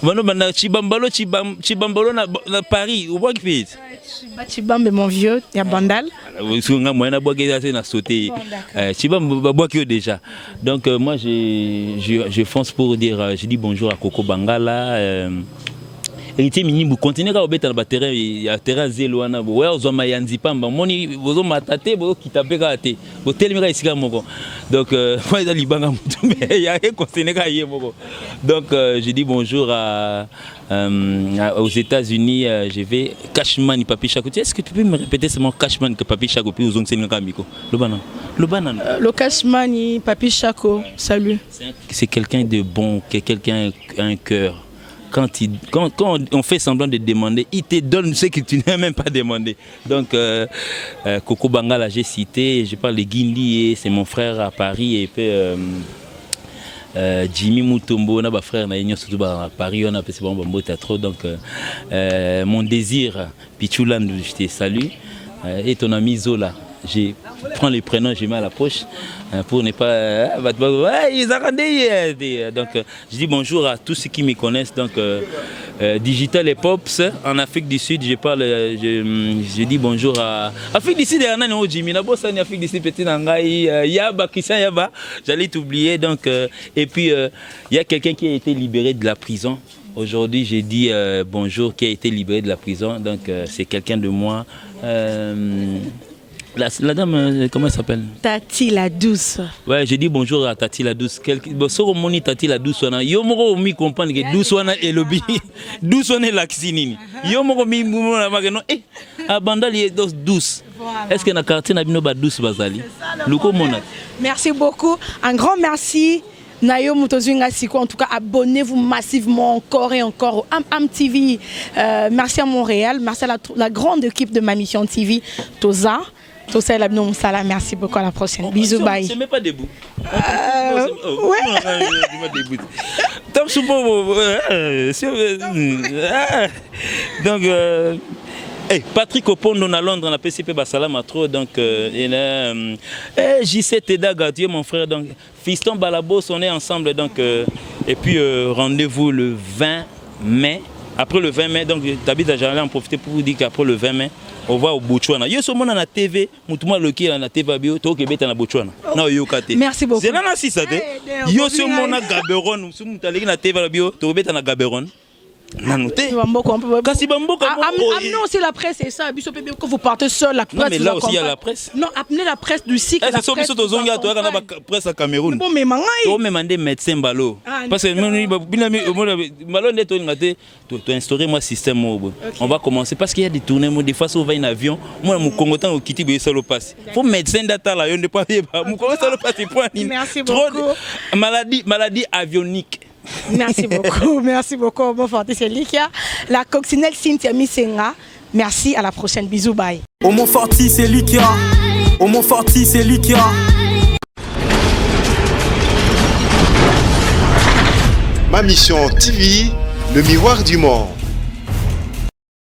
Bano Bana Chibambalo, Chibambalo na Paris, au bois qui fait. Chibambe, mon vieux, il y a Bandal. Moi, na bois qui a sauté. Chibambe, bois qui déjà. Donc, moi, je fonce pour dire, je dis bonjour à Coco Bangala. Héritier mini vous continuez à obéir dans terrain il a terrain zélo ana bo ouais ozo mayanzi pamba moni bozo matate bo kitape kate bo telemika isika moko donc moi dans libanga mutu mais il y a rien continuer à y moko donc je dis bonjour aux États-Unis je vais Cashman Papi Chaco. Est-ce que tu peux me répéter seulement Cashman que Papi Chaco puis aux onsenga kamiko le Cashman Papi Chaco salut c'est quelqu'un de bon quelqu'un a un cœur. Quand on fait semblant de demander, il te donne ce que tu n'as même pas demandé. Donc, Coco Bangala, j'ai cité, je parle de Guindi, c'est mon frère à Paris, et puis Jimmy Mutombo, on a un frère surtout à Paris, on a appelé bon trop. Donc, mon désir, Pichulan, je te salue, et ton ami Zola. Je prends les prénoms, je mets à la poche pour ne pas. Donc, je dis bonjour à tous ceux qui me connaissent. Donc, Digital et Pops en Afrique du Sud, je parle. Je dis bonjour à Afrique du Sud. Il y a un Jimmy, la bosse en Afrique du Sud, petit Nangaï, Yaba, Christian Yaba. J'allais t'oublier. Donc, et puis il y a quelqu'un qui a été libéré de la prison. Aujourd'hui, j'ai dit bonjour, qui a été libéré de la prison. Donc, c'est quelqu'un de moi. La dame, comment elle s'appelle? Tati la douce. Ouais, j'ai dit bonjour à Tati la douce. So moni Tati la douce wana. Yo moko mi comprendre que douce wana est lobby. Douce wana l'axinini. Yo moko mi mona mageno. Eh, abandal est douce. Est-ce que na quartier na bino ba douce bazali? Luko mona. Merci beaucoup. Un grand merci. Nayo Mutozinga Siko, en tout cas, abonnez-vous massivement encore et encore au AmTV. Merci à Montréal, merci à la grande équipe de ma mission TV, Toza. Tout ça, merci beaucoup, à la prochaine. Bisous, bye. Je ne mets pas debout. Ouais. Donc, Patrick Opondo à Londres, on a PCP Bassalam à trop. Donc, J7 Tedaga, tu es mon frère. Donc, Fiston Balabos, on est ensemble. Donc, et puis, rendez-vous le 20 mai. Après le 20 mai, donc, t'habites à Jarlais, en profiter pour vous dire qu'après le 20 mai, on va au Botswana. Yo sommes na TV, mutuma loki na TV bio, to kebeta na Botswana. Na yo kate. Merci beaucoup. C'est là na si ça te. Yo sommes na Gaborone, sommes taleki na TV bio, to kebeta na Gaborone. Nanoté. Kasi bamboka. Amenez aussi la presse et ça, quand vous partez seul la presse. Non mais là aussi il y a la presse. Non, amenez la presse du cycle. C'est ça to zonga to kana presse à Cameroun. Bon mais mangai. To me demander médecin balo. Parce que malo net to ngate to instaurer moi système mobile. On va commencer parce qu'il y a des tournées des fois on va en avion, moi mon Congotan au kiti be solo passe. Faut médecin data là, yo ne pas mon Congo solo passe point. Merci beaucoup. Maladie avionique. Merci beaucoup. Bon forti, c'est Likia. La coccinelle Cynthia Misenga. Merci, à la prochaine. Bisous, bye. Au Mont Forti, c'est Likia. Au Mont Forti, c'est Likia. Ma mission TV, le miroir du monde.